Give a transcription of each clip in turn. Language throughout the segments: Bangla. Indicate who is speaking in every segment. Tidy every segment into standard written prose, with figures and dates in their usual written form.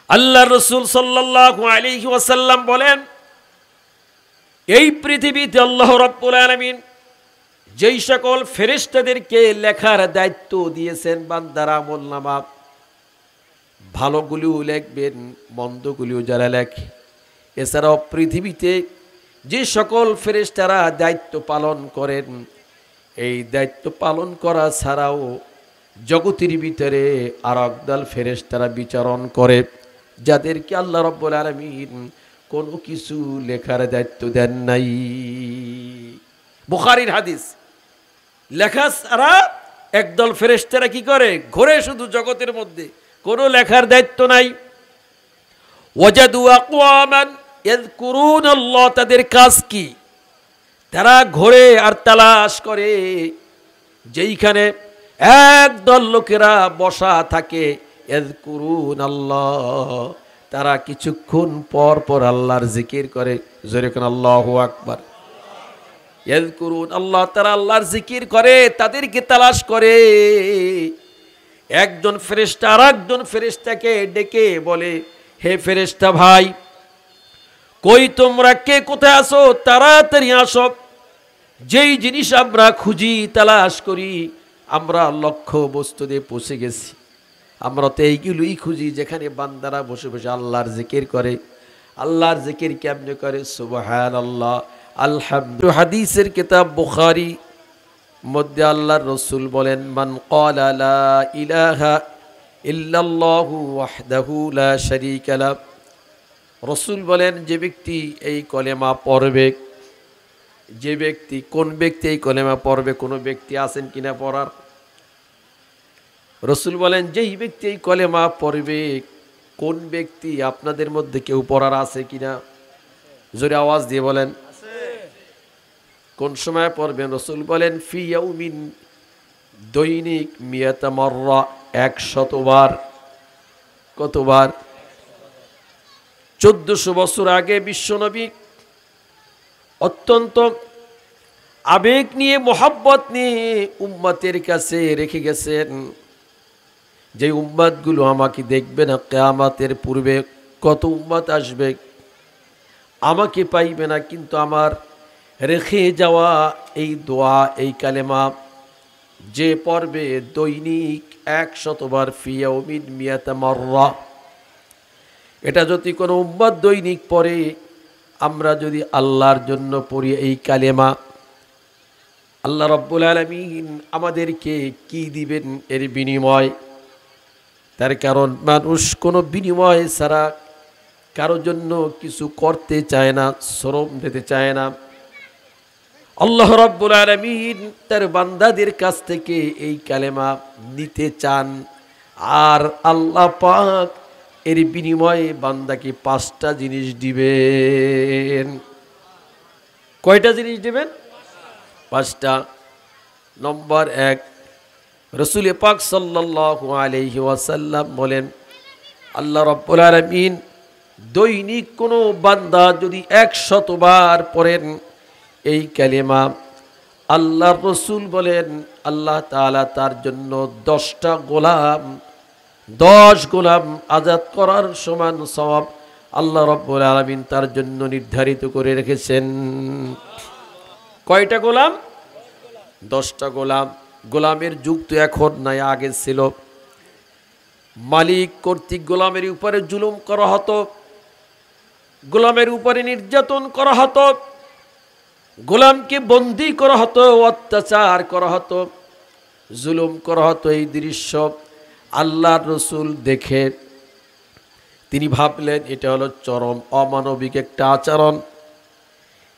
Speaker 1: আল্লাহ রসুল সাল্লাল্লাহু আলাইহি ওয়াসাল্লাম বলেন, এই পৃথিবীতে আল্লাহ রাব্বুল আলামিন যেই সকল ফেরেশতাদেরকে লেখার দায়িত্ব দিয়েছেন বান্দার আমলনামা, ভালোগুলিও লিখবেন, মন্দগুলিও যারা লেখে, এছাড়াও পৃথিবীতে যে সকল ফেরেশতারা দায়িত্ব পালন করেন, এই দায়িত্ব পালন করা ছাড়াও জগতের ভিতরে আর একদল ফেরেশতারা বিচরণ করে, যাদেরকে আল্লাহ রাব্বুল আলামিন কোনো কিছু লেখার দায়িত্ব দেন নাই। বুখারীর হাদিস। লেখা ছাড়া একদল ফেরেশতারা কি করে? ঘোরে শুধু জগতের মধ্যে, কোনো লেখার দায়িত্ব নাই। ওয়াজাদু আকওয়ামান ইয়াযকুরুনাল্লাহ, তাদের কাজ কি? তারা ঘোরে আর তালাশ করে যেইখানে একদল লোকেরা বসা থাকে, ইয়াযকুরুনাল্লাহ, তারা কিছুক্ষণ পর পর আল্লাহর জিকির করে। জোরে কোন আল্লাহু আকবার। ইয়াযকুরুন আল্লাহ, তারা আল্লাহর জিকির করে, তাদেরকে তালাশ করে। একজন ফেরেশতা আর একজন ফেরেশতাকে ডেকে বলে, হে ফেরেশতা ভাই, কই তোমরা, কে কোথায় আসো? তাড়াতাড়ি আসো। যেই জিনিস আমরা খুঁজি তালাশ করি, আমরা লক্ষ্য বস্তুতে পৌঁছে গেছি। আমরা তো এইগুলোই খুঁজি যেখানে বান্দারা বসে বসে আল্লাহর জিকির করে। আল্লাহর জিকির কেমনে করে? সুবহানাল্লাহ, আলহামদুলিল্লাহ। হাদিসের কিতাব বুখারী মধ্যে আল্লাহর রাসূল বলেন, মান ক্বালা লা ইলাহা ইল্লাল্লাহু ওয়াহদাহু লা শারীকা লাহু, রাসূল বলেন যে ব্যক্তি এই কলেমা পড়বে, যে ব্যক্তি, কোন ব্যক্তি এই কলেমা পড়বে? কোনো ব্যক্তি আছেন কিনা পড়ার? রাসূল বলেন যেই ব্যক্তি এই কলেমা পড়বে, কোন ব্যক্তি? আপনাদের মধ্যে কেউ পড়ার আছে কিনা? জোরে আওয়াজ দিয়ে বলেন। কোন সময় পড়বেন? রাসূল বলেন ফি ইয়াউমিন, দৈনিক, মিয়াতা মাররা, 100 বার। কতবার? 1400 বছর আগে বিশ্বনবী অত্যন্ত আবেগ নিয়ে, মোহাব্বত নিয়ে উম্মতের কাছে রেখে গেছেন, যে উম্মতগুলো আমাকে দেখবে না কিয়ামতের পূর্বে, কত উম্মত আসবে আমাকে পাইবে না, কিন্তু আমার রেখে যাওয়া এই দোয়া, এই কালেমা যে পড়বে দৈনিক 100 বার, ফি ইয়াউমিন মিয়াতা মাররা, এটা যদি কোনো উম্মত দৈনিক পড়ে, আমরা যদি আল্লাহর জন্য পড়ি এই কালেমা, আল্লাহ রাব্বুল আলামিন আমাদেরকে কি দিবেন এর বিনিময়? তার কারণ মানুষ কোনো বিনিময় ছাড়া কারোর জন্য কিছু করতে চায় না, শ্রম দিতে চায় না। আল্লাহ রাব্বুল আলামিন তার বান্দাদের কাছ থেকে এই কালেমা নিতে চান, আর আল্লাহ পাক এর বিনিময়ে বান্দাকে 5টা জিনিস দিবেন। কয়টা জিনিস দিবেন? 5টা। নম্বর 1, রাসূল পাক সাল্লাল্লাহু আলাইহি ওয়াসাল্লাম বলেন, আল্লাহ রাব্বুল আলামিন দৈনিক কোনো বান্দা যদি 100 বার পড়েন এই কালেমা, আল্লাহ রাসূল বলেন আল্লাহ তাআলা তার জন্য 10টা গোলাম, 10 গোলাম আজাদ করার সমান সওয়াব আল্লাহ রাব্বুল আলামিন তার জন্য নির্ধারিত করে রেখেছেন। কয়টা গোলাম? 10টা গোলাম। গোলামের যুগ তো এখন নাই, আগে ছিল। মালিক কর্তৃক গোলামের উপরে জুলুম করা হতো, গোলামের উপরে নির্যাতন করা হতো, গোলামকে বন্দী করা হতো, অত্যাচার করা হতো, জুলুম করা হতো। এই দৃশ্য আল্লাহর রাসূল দেখে তিনি ভাবলেন এটা হলো চরম অমানবিক একটা আচরণ।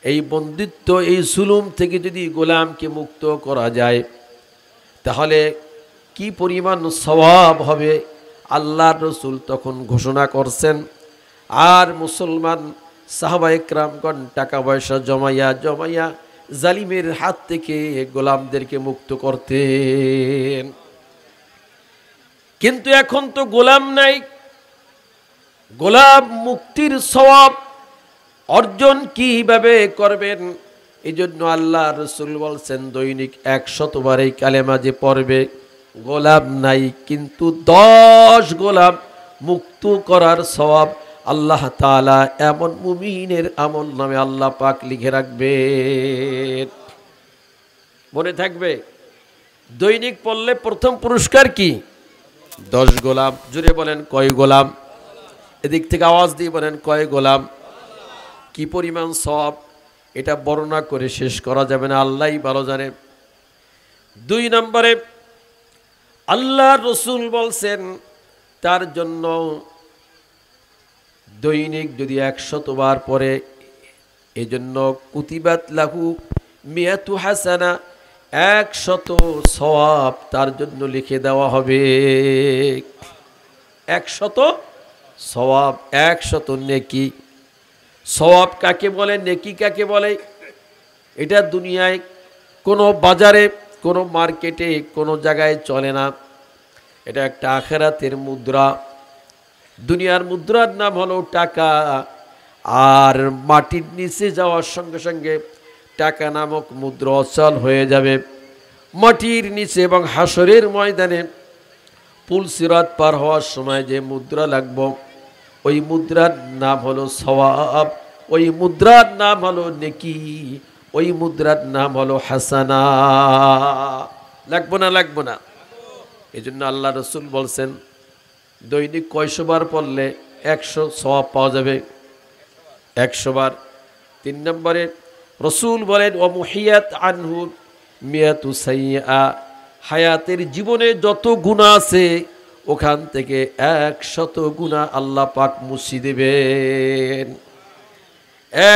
Speaker 1: এই বন্দিত্ব, এই জুলুম থেকে যদি গোলামকে মুক্ত করা যায় তাহলে কি পরিমাণ সওয়াব হবে। আল্লাহর রাসূল তখন ঘোষণা করছেন, আর মুসলমান সাহাবায়ে কেরামগণ টাকা পয়সা জমাইয়া জমাইয়া জালিমের হাত থেকে গোলামদেরকে মুক্ত করতেন। কিন্তু এখন তো গোলাম নাই। গোলাম মুক্তির সওয়াব অর্জন কিভাবে করবেন? এই জন্য আল্লাহ রাসূল বলছেন দৈনিক 100 বার এই কালেমা যে পড়বে, গোলাম নাই কিন্তু 10 গোলাম মুক্ত করার সওয়াব আল্লাহ তাআলা এমন মুমিনের আমল নামে আল্লাহ পাক লিখে রাখবেন। মনে থাকবে, দৈনিক পড়লে প্রথম পুরস্কার কি? 10 গোলাম। জুড়ে বলেন কয় গোলাম? এদিক থেকে আওয়াজ দিয়ে বলেন কয় গোলাম? কি পরিমাণ সওয়াব এটা বর্ণনা করে শেষ করা যাবে না, আল্লাহই ভালো জানে। 2 নম্বরে আল্লাহ রসুল বলছেন তার জন্য দৈনিক যদি 100 বার পরে, এজন্য কুতিবাত লাহু মিয়াতু হাসানা, 100 সওয়াব তার জন্য লিখে দেওয়া হবে। 100 সওয়াব, 100 নেকি। সওয়াব কাকে বলে, নেকি কাকে বলে? এটা দুনিয়ায় কোনো বাজারে, কোনো মার্কেটে, কোনো জায়গায় চলে না। এটা একটা আখিরাতের মুদ্রা। দুনিয়ার মুদ্রার নাম হলো টাকা, আর মাটির নিচে যাওয়ার সঙ্গে সঙ্গে টাকা নামক মুদ্রা অচল হয়ে যাবে। মাটির নিচে এবং হাসরের ময়দানে পুলসিরাত পার হওয়ার সময় যে মুদ্রা লাগবে, ওই মুদ্রার নাম হলো সওয়াব, ওই মুদ্রার নাম হলো নেকি, ওই মুদ্রার নাম হলো হাসানা। লাগবো না? লাগবো না? এই জন্য আল্লাহ রসুল বলছেন দৈনিক কয়শো বার পড়লে 100 সওয়াব পাওয়া যাবে? 100 বার। 3 নম্বরে রসুল বলেন ও মুহিয়াত আনহু মিয়াতু সাইয়্যা, হায়াতের জীবনে যত গুনাহ আছে ওখান থেকে 100 গুনাহ আল্লাহ পাক মুছে দেবেন।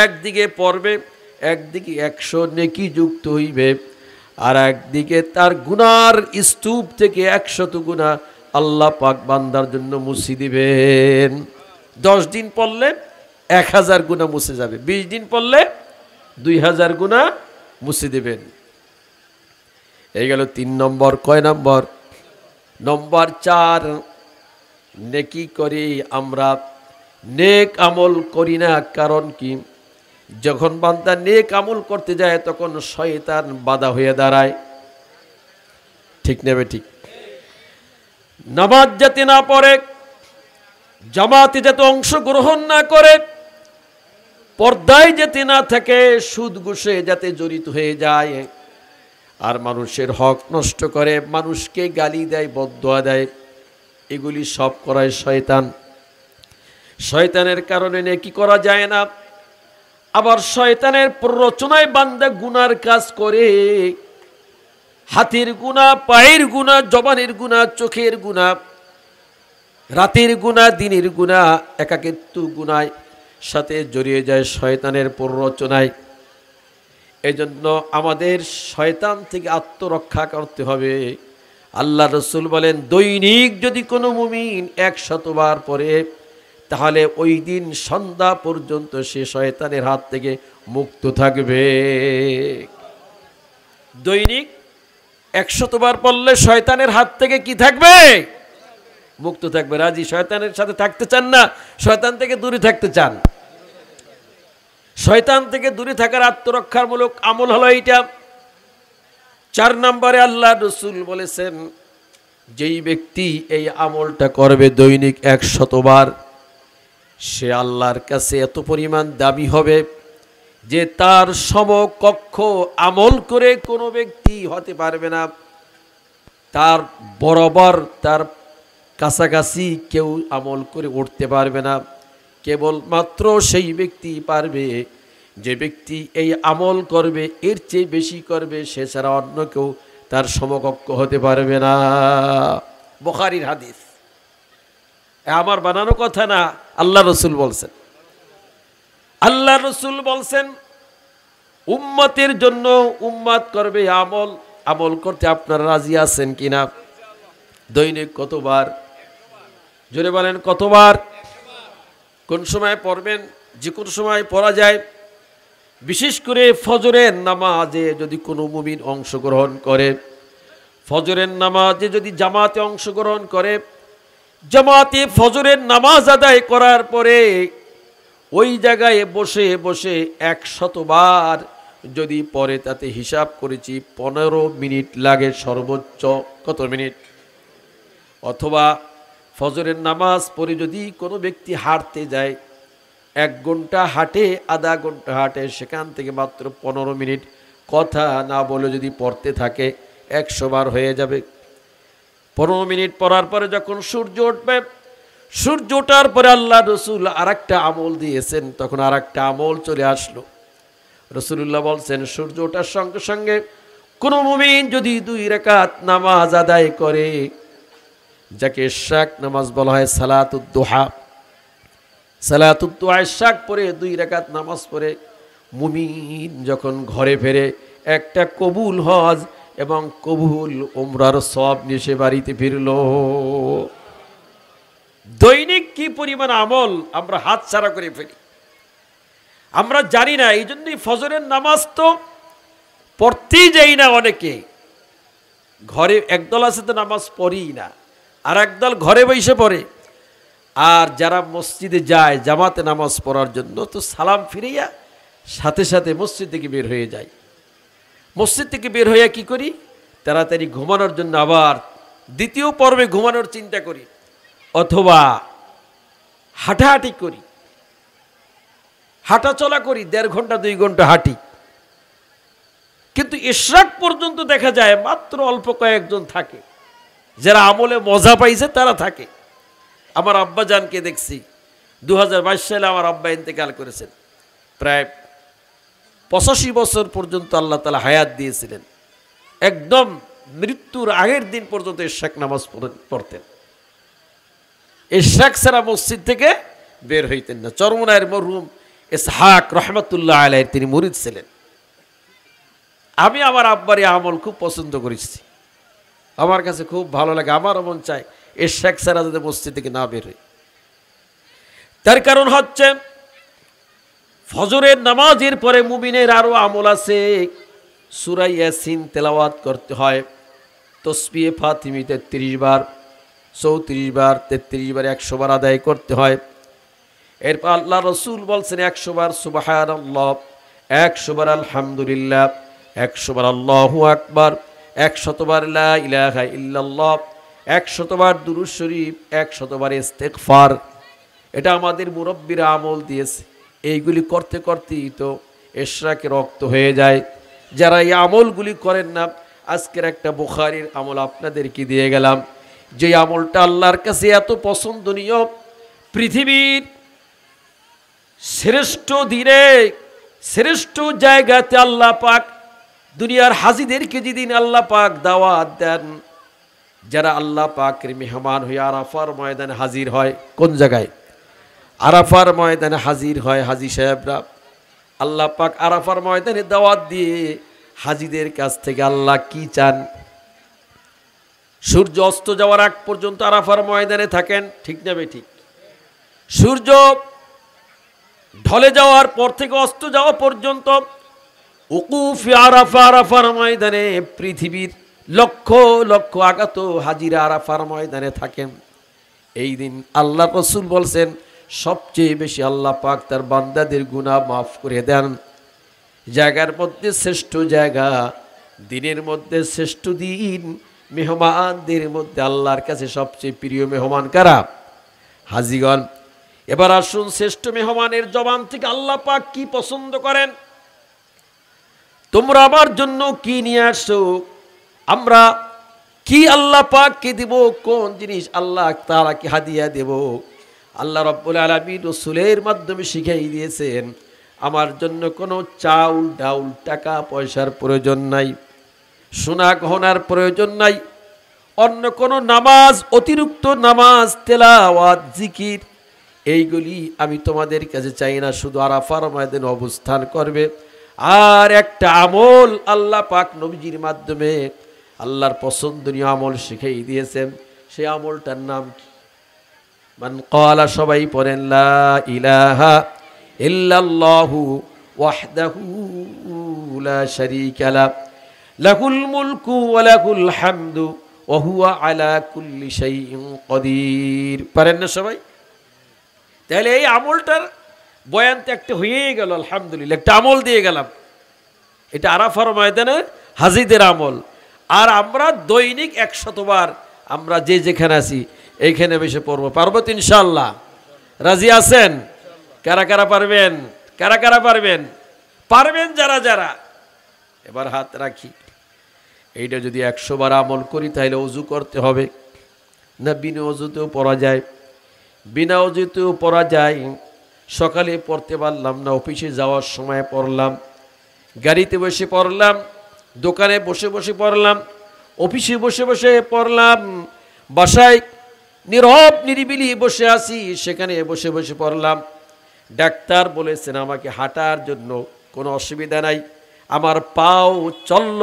Speaker 1: একদিকে পড়বে, একদিকে 100 নেকি যুক্ত হইবে, আর একদিকে তার গুনার স্তূপ থেকে 100 গুনাহ আল্লাহ পাক বান্দার জন্য মুছে দিবেন। 10 দিন পড়লে 1000 গুনাহ মুছে যাবে, 20 দিন পড়লে 2000 গুনাহ মুছে দিবেন। এই গেল 3 নম্বর। কয় নম্বর? নম্বর 4, নেকি করি আমরা, নেক আমল করি না। কারণ কি? যখন বান্দা নেক আমল করতে যায় তখন শয়তান বাধা হয়ে দাঁড়ায়। ঠিক নেবে? ঠিক। নামাজ যাতে না পড়ে, জামাতে যাতে অংশগ্রহণ না করে, পর্দায় যাতে না থাকে, সুদ ঘুষে যাতে জড়িত হয়ে যায়, আর মানুষের হক নষ্ট করে, মানুষকে গালি দেয়, বদদুয়া দেয়, এগুলি সব করায় শয়তান। শয়তানের কারণে নেকি করা যায় না। আবার শয়তানের প্ররোচনায় বান্দা গুনার কাজ করে। হাতের গুনাহ, পায়ের গুনাহ, জবানের গুনাহ, চোখের গুনাহ, রাতের গুনাহ, দিনের গুনাহ, একাকিত্ব গুনাহ সাথে জড়িয়ে যায় শয়তানের প্ররোচনায়। এজন্য আমাদের শয়তান থেকে আত্মরক্ষা করতে হবে। আল্লাহ রসুল বলেন দৈনিক যদি কোনো মুমিন 100 বার পড়ে, তাহলে ওই দিন সন্ধ্যা পর্যন্ত সে শয়তানের হাত থেকে মুক্ত থাকবে। দৈনিক 100 বার পড়লে শয়তানের হাত থেকে কি থাকবে? মুক্ত থাকবে। রাজি? শয়তানের সাথে থাকতে চান না? শয়তান থেকে দূরে থাকতে চান? শয়তান থেকে দূরে থাকার আত্মরক্ষামূলক আমল হলো এইটা। 4 নম্বরে আল্লাহ রসুল বলেছেন যেই ব্যক্তি এই আমলটা করবে দৈনিক 100 বার, সে আল্লাহর কাছে এত পরিমাণ দামি হবে যে তার সমকক্ষ আমল করে কোনো ব্যক্তি হতে পারবে না। তার বরাবর, তার কাছাকাছি কেউ আমল করে উঠতে পারবে না। কেবলমাত্র সেই ব্যক্তি পারবে যে ব্যক্তি এই আমল করবে, এর চেয়ে বেশি করবে, সে ছাড়া অন্য কেউ তার সমকক্ষ হতে পারবে না। বুখারীর হাদিস, আমার বানানো কথা না, আল্লাহ রসুল বলছেন। আল্লাহ রসুল বলছেন উম্মতের জন্য উম্মত করবে আমল। আমল করতে আপনারা রাজি আছেন কিনা? দৈনিক কতবার? জোরে বলেন কতবার? কোন সময় পড়বেন? যে কোনো সময় পড়া যায়। বিশেষ করে ফজরের নামাজে যদি কোনো মুমিন অংশগ্রহণ করে, ফজরের নামাজে যদি জামাতে অংশগ্রহণ করে, জামাতে ফজরের নামাজ আদায় করার পরে ওই জায়গায় বসে বসে 100 বার যদি পড়ে, তাতে হিসাব করেছি 15 মিনিট লাগে সর্বোচ্চ। কত মিনিট? অথবা ফজরের নামাজ পড়ে যদি কোনো ব্যক্তি হাঁটতে যায়, 1 ঘন্টা হাঁটে, আধা ঘন্টা হাঁটে, সেখান থেকে মাত্র 15 মিনিট কথা না বলে যদি পড়তে থাকে 100 বার হয়ে যাবে। 15 মিনিট পড়ার পরে যখন সূর্য উঠবে, সূর্য ওঠার পরে আল্লাহ রসুল আর একটা আমল দিয়েছেন, তখন আর একটা আমল চলে আসলো। রসুল্লাহ বলছেন, সূর্য ওঠার সঙ্গে সঙ্গে কোনো মুমিন যদি 2 রাকাত নামাজ আদায় করে, যাকে ইশরাক নামাজ বলা হয়, সালাতুদ দুহা, সালাতুদ দুহা ইশরাক পরে 2 রাকাত নামাজ পড়ে মুমিন যখন ঘরে ফেরে, একটা কবুল হজ এবং কবুল উমরার সওয়াব নিয়ে সে বাড়িতে ফিরল। দৈনিক কি পরিমাণ আমল আমরা হাতছাড়া করে ফেলি, আমরা জানি না। এই জন্যই ফজরের নামাজ তো পড়তেই যাই না। অনেকে ঘরে একদল আছে তো নামাজ পড়েই না, আর একদল ঘরে বসে পড়ে। আর যারা মসজিদে যায় জামাতে নামাজ পড়ার জন্য, তো সালাম ফিরিয়া সাথে সাথে মসজিদ থেকে বের হয়ে যায়। মসজিদ থেকে বের হইয়া কি করি, তাড়াতাড়ি ঘুমানোর জন্য আবার দ্বিতীয় পর্বে ঘুমানোর চিন্তা করি, অথবা হাঁটাহাঁটি করি, হাঁটা চলা করি, 1.5 ঘন্টা 2 ঘন্টা হাঁটি। কিন্তু ইশরাক পর্যন্ত দেখা যায় মাত্র অল্প কয়েকজন থাকে, যারা আমলে মজা পাইছে তারা থাকে। আমার আব্বা জানকে দেখছি 2022 সালে আমার আব্বা ইন্তেকাল করেছেন। প্রায় 85 বছর পর্যন্ত আল্লাহ তাআলা হায়াত দিয়েছিলেন। একদম মৃত্যুর আগের দিন পর্যন্ত ইশরাক নামাজ পড়তেন। ইশরাক ছাড়া মসজিদ থেকে বের হইতেন না। চরমনায়ের মরহুম ইসহাক রহমাতুল্লাহ আলাইহি তিনি মুরিদ ছিলেন। আমি আমার আব্বার এই আমল খুব পছন্দ করেছি, আমার কাছে খুব ভালো লাগে। আমারও মন চায় ইশরাক ছাড়া যাতে মসজিদ থেকে না বের হয়। তার কারণ হচ্ছে ফজরের নামাজের পরে মুমিনের আরো আমল আছে। সূরা ইয়াসিন তেলাওয়াত করতে হয়, তাসবিহ ফাতিমি 33 বার, 34 বার, 33 বার, 100 বার আদায় করতে হয়। এরপর আল্লাহ রসুল বলছেন 100 বার সুবহানাল্লাহ, 100 বার আলহামদুলিল্লাহ, 100 বার আল্লাহু আকবার, 100 বার লা ইলাহা ইল্লাল্লাহ, 100 বার দুরূদ শরীফ, 100 বার ইস্তেগফার। এটা আমাদের মুরব্বীরা আমল দিয়েছে। এইগুলি করতে করতেই তো ইশরাকে রক্ত হয়ে যায়। যারা এই আমলগুলি করেন না, আজকের একটা বুখারীর আমল আপনাদেরকে দিয়ে গেলাম, যে আমলটা আল্লাহর কাছে এত পছন্দনীয়। পৃথিবীর শ্রেষ্ঠ দিনে শ্রেষ্ঠ জায়গাতে আল্লাহ পাক দুনিয়ার হাজিদেরকে যেদিন আল্লাহ পাক দাওয়াত দেন, যারা আল্লাহ পাকের মেহমান হয়ে আরাফার ময়দানে হাজির হয়। কোন জায়গায়? আরাফার ময়দানে হাজির হয় হাজি সাহেবরা। আল্লাহ পাক আরাফার ময়দানে দাওয়াত দিয়ে হাজিদের কাছ থেকে আল্লাহ কি চান? সূর্য অস্ত যাওয়ার আগ পর্যন্ত আরাফার ময়দানে থাকেন, ঠিক না ঠিক? সূর্য ঢলে যাওয়ার পর থেকে অস্ত যাওয়া পর্যন্ত উকুফ আরাফা, আরাফার ময়দানে পৃথিবীর লক্ষ লক্ষ আগত হাজিরা আরাফার ময়দানে থাকেন। এই দিন আল্লাহ রসুল বলছেন সবচেয়ে বেশি আল্লাহ পাক তার বান্দাদের গুনাহ মাফ করে দেন। জায়গার মধ্যে শ্রেষ্ঠ জায়গা, দিনের মধ্যে শ্রেষ্ঠ দিন, মেহমানদের মধ্যে আল্লাহর কাছে সবচেয়ে প্রিয় মেহমান কারা? হাজিগণ। এবার আসুন শ্রেষ্ঠ মেহমানের জবান থেকে আল্লাহ পাক কি পছন্দ করেন, তোমরা আমার জন্য কি নিয়ে আসো, আমরা কি আল্লাহ পাককে দেব, কোন জিনিস আল্লাহ তাআলা কি হাদিয়া দেব। আল্লাহ রাব্বুল আলামিন রাসূলের মাধ্যমে শিখিয়ে দিয়েছেন, আমার জন্য কোনো চাউল ডাউল টাকা পয়সার প্রয়োজন নাই, সোনা গহনার প্রয়োজন নাই, অন্য কোনো নামাজ, অতিরিক্ত নামাজ, তেলাওয়াত, জিকির, এইগুলি আমি তোমাদের কাছে চাই না। শুধু আরাফার ময়দানে অবস্থান করবে। আর একটা আমল আল্লাহ পাক নবীজির মাধ্যমে আল্লাহর পছন্দনীয় আমল শিখিয়ে দিয়েছেন। সেই আমলটার নাম কি? মান ক্বালা, সবাই পড়েন, লা ইলাহা ইল্লাল্লাহু ওয়াহদাহু লা শারীকা লা, লাহুল মুলকু ওয়া লাহুল হামদু ওয়া হুয়া আলা কুল্লি শাইইন কাদির। পারেন না সবাই? তাহলে এই আমলটার বয়ান তো একটা হয়েই গেল, আলহামদুলিল্লাহ, একটা আমল দিয়ে গেলাম। এটা আরাফার ময়দানে হাজিদের আমল। আর আমরা দৈনিক 100 বার আমরা যে যেখানে আছি এইখানে বসে পড়বো। পারবো তো ইনশাআল্লাহ? রাজি আছেন? কারা কারা পারবেন? কারা কারা পারবেন? পারবেন যারা যারা এবার হাত রাখি। এইটা যদি 100 বার আমল করি তাহলে অজু করতে হবে না বিনা অজুতেও পড়া যায়? বিনা অজুতেও পড়া যায়। সকালে পড়তে পারলাম না, অফিসে যাওয়ার সময় পড়লাম, গাড়িতে বসে পড়লাম, দোকানে বসে বসে পড়লাম, অফিসে বসে বসে পড়লাম, বাসায় নীরব নিরিবিলি বসে আছি সেখানে বসে বসে পড়লাম। ডাক্তার বলেছেন আমাকে হাঁটার জন্য কোনো অসুবিধা নাই, আমার পাও চলল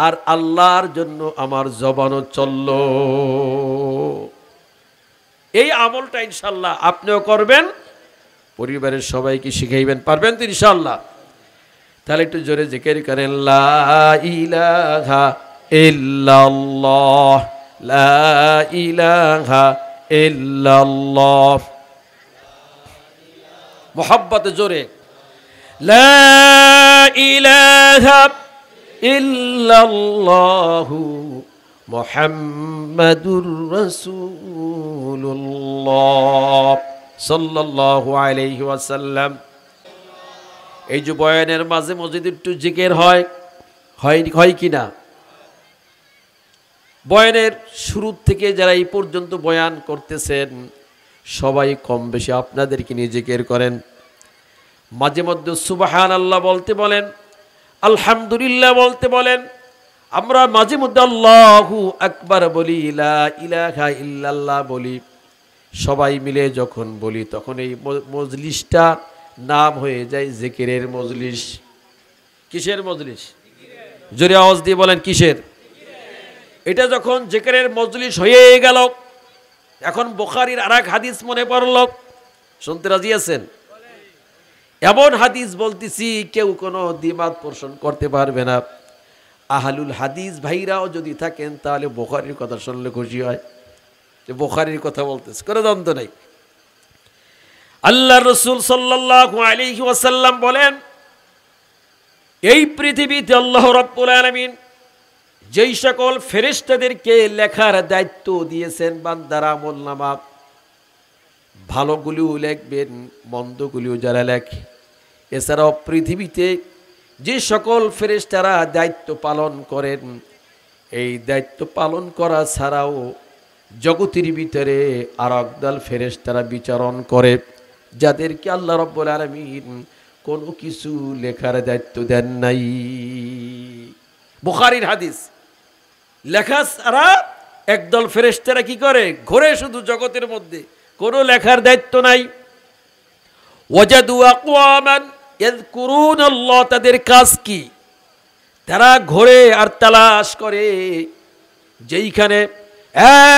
Speaker 1: আর আল্লাহর জন্য আমার জবানও চলল। এই আমলটা ইনশাআল্লাহ আপনিও করবেন, পরিবারের সবাইকে শিখাইবেন। পারবেন তো ইনশাআল্লাহ? তাহলে একটু জোরে জিকির করেন, লা ইলাহা ইল্লাল্লাহ, লা ইলাহা ইল্লাল্লাহ। মোহাব্বতে জোরে, লা ইলাহা ইল্লাল্লাহু মুহাম্মাদুর রাসূলুল্লাহ সাল্লাল্লাহু আলাইহি ওয়াসাল্লাম। এই যে বয়ানের মাঝে মসজিদে একটু জিকির হয়, হয় কি না? বয়ানের শুরু থেকে যারা এই পর্যন্ত বয়ান করতেছেন সবাই কম বেশি আপনাদেরকে নিয়ে জিকির করেন। মাঝে মধ্যে সুবহানাল্লাহ বলতে বলেন, আলহামদুলিল্লাহ বলতে বলেন। আমরা মাঝে মধ্যে আল্লাহু আকবার বলি, লা ইলাহা ইল্লাল্লাহ বলি। সবাই মিলে যখন বলি তখন এই মজলিসটা নাম হয়ে যায় জিকিরের মজলিস। কিসের মজলিস? জোরে আওয়াজ দিয়ে বলেন কিসের? এটা যখন জিকিরের মজলিস হয়ে গেল, এখন বুখারীর আরেক হাদিস মনে পড়ল, শুনতে রাজি আছেন? এমন হাদিস বলতেছি কেউ কোনো দ্বিমত পোষণ করতে পারবে না। আহলুল হাদিস ভাইরাও যদি থাকেন তাহলে বুখারীর কথা শুনলে খুশি হয় যে বুখারীর কথা বলতেছে, কোনো দ্বন্দ্ব নাই। আল্লাহর রাসূল সাল্লাল্লাহু আলাইহি ওয়াসাল্লাম বলেন, এই পৃথিবীতে আল্লাহ রাব্বুল আলামিন যেই সকল ফেরেশতাদেরকে লেখার দায়িত্ব দিয়েছেন বান্দার আমলনামা, ভালোগুলিও লিখবেন মন্দগুলিও যারা লেখে, এছাড়াও পৃথিবীতে যে সকল ফেরেশতারা দায়িত্ব পালন করেন, এই দায়িত্ব পালন করা ছাড়াও জগতের ভিতরে আর একদল ফেরেশতারা বিচারণ করে, যাদেরকে আল্লাহ রাব্বুল আলামিন কোনো কিছু লেখার দায়িত্ব দেন নাই। বুখারীর হাদিস। লেখা ছাড়া একদল ফেরেশতারা কি করে? ঘোরে শুধু জগতের মধ্যে, কোনো লেখার দায়িত্ব নাই। ওয়াজাদু আকওয়ামান ইয়াযকুরুনাল্লাহ, তাদের কাজ কি? তারা ঘোরে আর তালাশ করে যেইখানে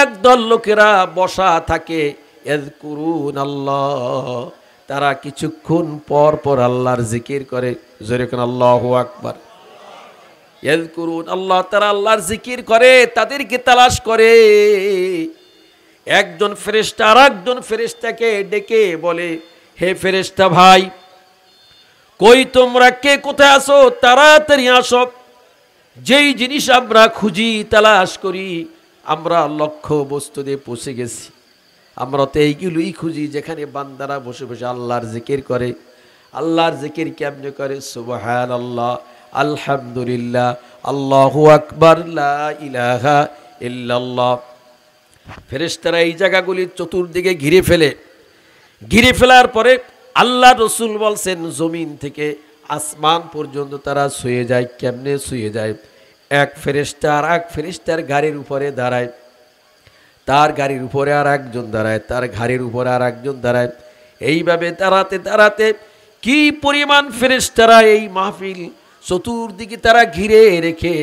Speaker 1: একদল লোকেরা বসা থাকে, ইয়াযকুরুনাল্লাহ, তারা কিছুক্ষণ পর পর আল্লাহর জিকির করে। জোরে কোন আল্লাহু আকবার। ইয়াযকুরুন আল্লাহ, তারা আল্লাহর জিকির করে, তাদেরকে তালাশ করে। একজন ফেরেশতা আর একজন ফেরেশতাকে ডেকে বলে, হে ফেরেশতা ভাই, কই তোমরা, কে কোথায় আসো? তাড়াতাড়ি আসো। যেই জিনিস আমরা খুঁজি তালাশ করি, আমরা লক্ষ্য বস্তুতে পৌঁছে গেছি। আমরা তো এইগুলোই খুঁজি যেখানে বান্দারা বসে বসে আল্লাহর জিকির করে। আল্লাহর জিকির কেমনে করে? সুবহানাল্লাহ, আলহামদুলিল্লাহ, আল্লাহু আকবার, লা ইলাহা ইল্লাল্লাহ। ফেরেশতারা এই জায়গাগুলি চতুর্দিকে ঘিরে ফেলে। ঘিরে ফেলার পরে আল্লাহ রসুল বলছেন জমিন থেকে আসমান পর্যন্ত তারা শুয়ে যায়। কেমনে শুয়ে যায়? এক ফেরেশতা আর এক ফেরেশতার গাড়ির উপরে দাঁড়ায়, তার গাড়ির উপরে আর একজন দাঁড়ায়, তার ঘাড়ির উপরে আর একজন দাঁড়ায়। এইভাবে দাঁড়াতে দাঁড়াতে কি পরিমাণ ফেরেশতারা এই মাহফিল চতুর্দিকে তারা ঘিরে রেখে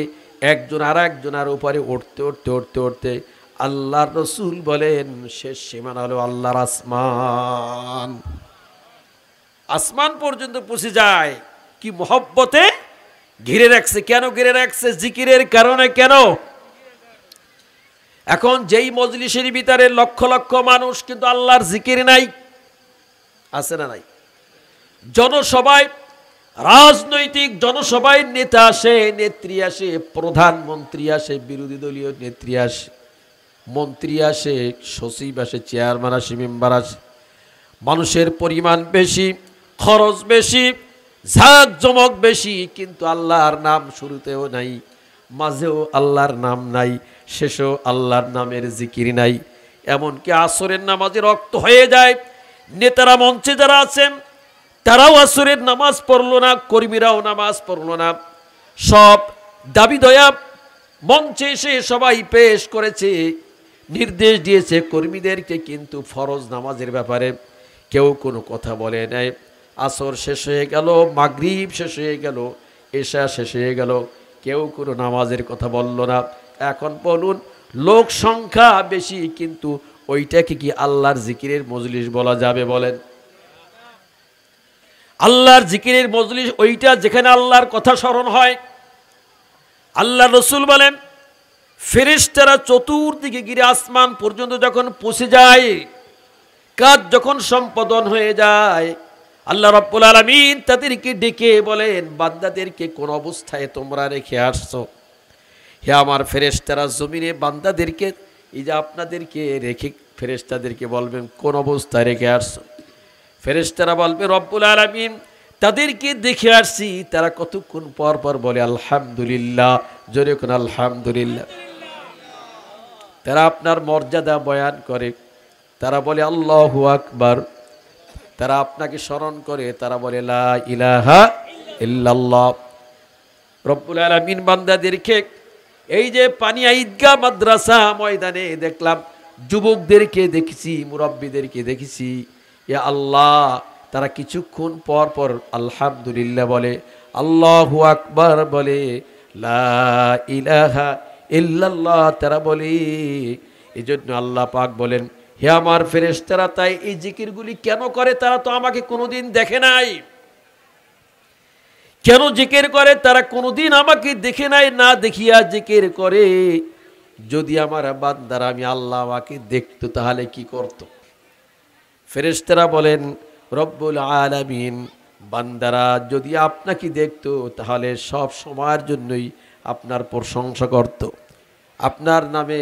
Speaker 1: একজন আর একজনের উপরে উঠতে উঠতে উঠতে উঠতে আল্লাহর রসুল বলেন শেষ সীমানা হলো আল্লাহর আসমান। আসমান পর্যন্ত পৌঁছে যায়। কি মহব্বতে ঘিরে রাখছে। কেন ঘিরে রাখছে? জিকিরের কারণে। কেন? এখন যেই মজলিসের ভিতরে লক্ষ লক্ষ মানুষ, কিন্তু আল্লাহর জিকির নাই, আছে না নাই? জনসভায়, রাজনৈতিক জনসভায় নেতা আসে, নেত্রী আসে, প্রধানমন্ত্রী আসে, বিরোধী দলীয় নেত্রী আসে, মন্ত্রী আসে, সচিব আসে, চেয়ারম্যান আসে, মেম্বার আসে, মানুষের পরিমাণ বেশি, খরচ বেশি, ঝাঁক জমক বেশি, কিন্তু আল্লাহর নাম শুরুতেও নাই, মাঝেও আল্লাহর নাম নাই, শেষেও আল্লাহর নামের জিকির নাই। এমনকি আসরের নামাজে রক্ত হয়ে যায়। নেতারা মঞ্চে যারা আছেন তারাও আসরের নামাজ পড়লো না, কর্মীরাও নামাজ পড়লো না। সব দাবি দয়া মঞ্চে এসে সবাই পেশ করেছে, নির্দেশ দিয়েছে কর্মীদেরকে, কিন্তু ফরজ নামাজের ব্যাপারে কেউ কোনো কথা বলে নাই। আসর শেষ হয়ে গেল, মাগরিব শেষ হয়ে গেল, এশা শেষ হয়ে গেল, কেউ কোনো নামাজের কথা বলল না। এখন বলুন, লোক সংখ্যা বেশি, কিন্তু ওইটাকে কি আল্লাহর জিকিরের মজলিস বলা যাবে বলেন? আল্লাহর জিকিরের মজলিস ওইটা যেখানে আল্লাহর কথা স্মরণ হয়। আল্লাহ রসুল বলেন, ফেরেশতারা চতুর্দিকে ঘিরে আসমান পর্যন্ত যখন পৌঁছে যায়, কাজ যখন সম্পাদন হয়ে যায়, আল্লাহ রাব্বুল আলামিন তাদেরকে ডেকে বলেন, বান্দাদেরকে কোন অবস্থায় তোমরা রেখে আসছো? হে আমার ফেরেশতারা, জমিনে বান্দাদেরকে, এই যে আপনাদেরকে রেখে, ফেরেশতাদেরকে বলবেন কোন অবস্থায় রেখে আসছো? ফেরেশতারা বলবে, রব্বুল আলামিন তাদেরকে দেখে আসছি। তারা কতক্ষণ পর পর বলে আলহামদুলিল্লাহ, জোরে কোন আলহামদুলিল্লাহ। তারা আপনার মর্যাদা বয়ান করে, তারা বলে আল্লাহু আকবার, তারা আপনাকে স্মরণ করে, তারা বলে লা ইলাহা ইল্লাল্লাহ। রব্বুল আলামিন বান্দাদেরকে এই যে পানিয়া ঈদগাহ মাদ্রাসা ময়দানে দেখলাম, যুবকদেরকে দেখেছি, মুরব্বীদেরকে দেখেছি, ইয়া আল্লাহ তারা কিছুক্ষণ পর পর আলহামদুলিল্লাহ বলে, আল্লাহু আকবার বলে, লা ইলাহা ইল্লাল্লাহ তারা বলে। এই জন্য আল্লাহ পাক বলেন, হে আমার ফেরেশতারা, তাই এই জিকিরগুলি কেন করে? তারা তো আমাকে কোনোদিন দেখে নাই। কেন জিকির করে? তারা কোনোদিন আমাকে দেখে নাই, না দেখিয়া জিকির করে। যদি আমার বান্দারা, আমি আল্লাহ আমাকে দেখতো তাহলে কি করত? ফেরেশতারা বলেন, রব্বুল আলামিন বান্দারা যদি আপনাকে দেখতো তাহলে সব সময়ের জন্যই আপনার প্রশংসা করত, আপনার নামে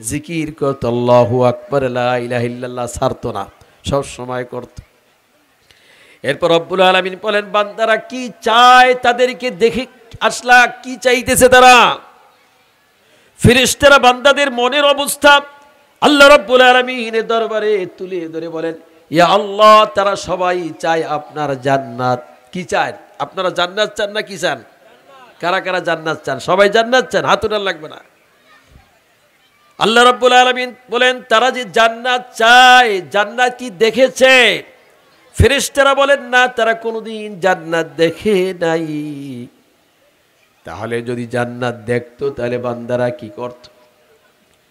Speaker 1: জিকির করত, আল্লাহু আকবার লা ইলাহা ইল্লাল্লাহ ছাড়ত না, সব সময় করত। এরপর রব্বুল আলামিন বলেন, বান্দারা কি চায়? তাদেরকে দেখে আসলা, কি চাইতেছে তারা? ফেরেশতারা বান্দাদের মনের অবস্থা আল্লাহ রব্বুল আলামিনের দরবারে তুলে ধরে বলেন, ইয়া আল্লাহ তারা সবাই চায় আপনার জান্নাত। কি চায়? আপনারা জান্নাত চান না কি চান? কারা কারা জান্নাত চান? সবাই জান্নাত চান, হাত উঠান লাগবে না। আল্লাহ রাব্বুল আলামিন বলেন, তারা যে জান্নাত চায়, জান্নাত কি দেখেছে? ফেরেশতারা বলেন, না, তারা কোনোদিন জান্নাত দেখে নাই। তাহলে যদি জান্নাত দেখতো তাহলে বান্দারা কি করত?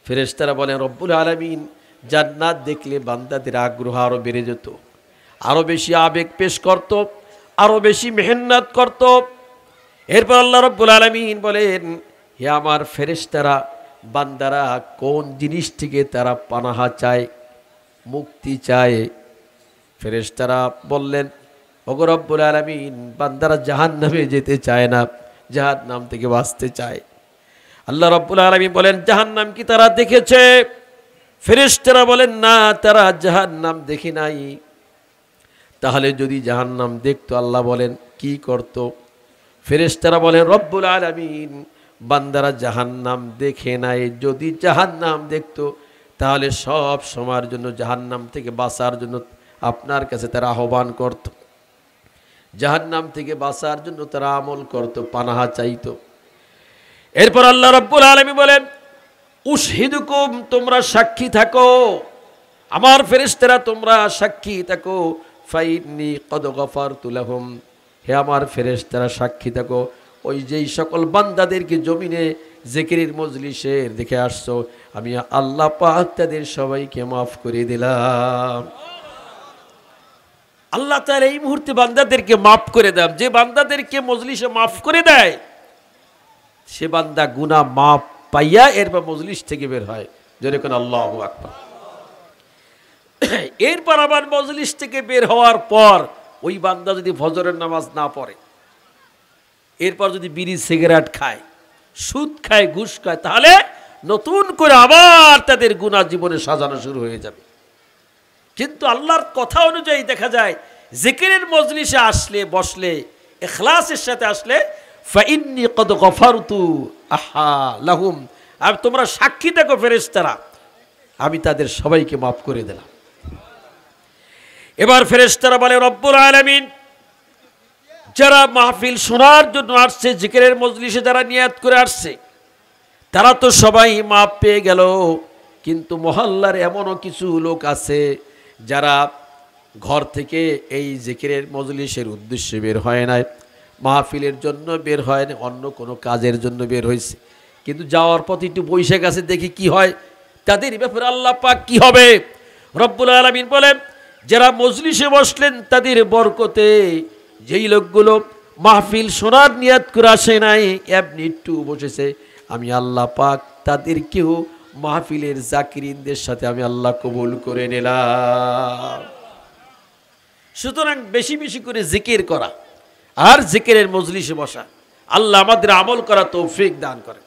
Speaker 1: ফেরেশতারা বলেন, রব্বুল আলামিন জান্নাত দেখলে বান্দাদের আগ্রহ আরো বেড়ে যেত, আরো বেশি আবেগ পেশ করত, আরো বেশি মেহনত করত। এরপর আল্লাহ রাব্বুল আলামিন বলেন, হে আমার ফেরেশতারা, বান্দারা কোন জিনিস থেকে তারা পানাহা চায়, মুক্তি চায়? ফেরেশতারা বললেন, ওগো রব্বুল আলামিন, বান্দারা জাহান্নামে যেতে চায় না, জাহান্নাম থেকে বাঁচতে চায়। আল্লাহ রাব্বুল আলামিন বলেন, জাহান্নাম কি তারা দেখেছে? ফেরেশতারা বলেন, না, তারা জাহান্নাম দেখে নাই। তাহলে যদি জাহান্নাম দেখতো, আল্লাহ বলেন কি করত? ফেরেশতারা বলেন, রব্বুল আলামিন বান্দারা জাহান্নাম দেখে নাই, যদি জাহান্নাম দেখতো তাহলে সব সময়ের জন্য জাহান্নাম থেকে বাঁচার জন্য আপনার কাছে তারা আহ্বান করত, জাহান্নাম থেকে বাঁচার জন্য তারা আমল করত, পানাহা চাইতো। এরপর আল্লাহ রাব্বুল আলামিন বলেন, উশহিদুকুম, তোমরা সাক্ষী থাকো, আমার ফেরেশতারা তোমরা সাক্ষী থাকো, ফাইন্নী কদ গফারতু লাহুম, হে আমার ফেরেশতারা সাক্ষী থাকো, ওই যেই সকল বান্দাদেরকে জমিনে জিকিরের মজলিসে দেখে আসছো, আমি আল্লাহ পাক তাদের সবাইকে মাফ করে দিলাম। আল্লাহ তাআলা এই মুহূর্তে বান্দাদেরকে মাফ করে দেন। যে বান্দাদেরকে মজলিসে মাফ করে দেয়, সে বান্দা গুনাহ মাফ পাইয়া এরপর মজলিস থেকে বের হয়, যেরকম আল্লাহু আকবার। এরপর আবার মজলিস থেকে বের হওয়ার পর ওই বান্দা যদি ফজরের নামাজ না পড়ে, এরপর যদি বিড়ি সিগারেট খায়, সুদ খায়, ঘুষ খায়, তাহলে নতুন করে আবার তাদের গুনাহ জীবনে সাজানো শুরু হয়ে যাবে। কিন্তু আল্লাহর কথা অনুযায়ী দেখা যায় জিকিরের মজলিসে আসলে, বসলে, ইখলাসের সাথে আসলে ফাইন্নী কদ গফারতু আহা লাহুম, আর তোমরা সাক্ষী দেখো ফেরেশতারা, আমি তাদের সবাইকে মাফ করে দিলাম। এবার ফেরেশতারা বলে রব্বুল আলামিন, যারা মাহফিল শোনার জন্য আসছে, জিকিরের মজলিসে যারা নিয়াত করে আসছে, তারা তো সবাই মাপ পেয়ে গেল, কিন্তু মহল্লার এমনও কিছু লোক আছে যারা ঘর থেকে এই জিকিরের মজলিসের উদ্দেশ্যে বের হয় নাই, মাহফিলের জন্য বের হয় না, অন্য কোনো কাজের জন্য বের হয়েছে, কিন্তু যাওয়ার পথে একটু বসে গেছে, দেখি কি হয়, তাদের ব্যাপারে আল্লাহ পাক কি হবে? রব্বুল আলামিন বলেন, যারা মজলিসে বসলেন তাদের বরকতে যেই লোকগুলো মাহফিল শোনার নিয়াত করে আসে নাই, এমনি একটু বসেছে, আমি আল্লাহ পাক তাদেরকেও মাহফিলের জাকিরিনদের সাথে আমি আল্লাহ কবুল করে নিলাম। সুতরাং বেশি বেশি করে জিকির করা আর জিকিরের মজলিসে বসা, আল্লাহ আমাদের আমল করা তৌফিক দান করে।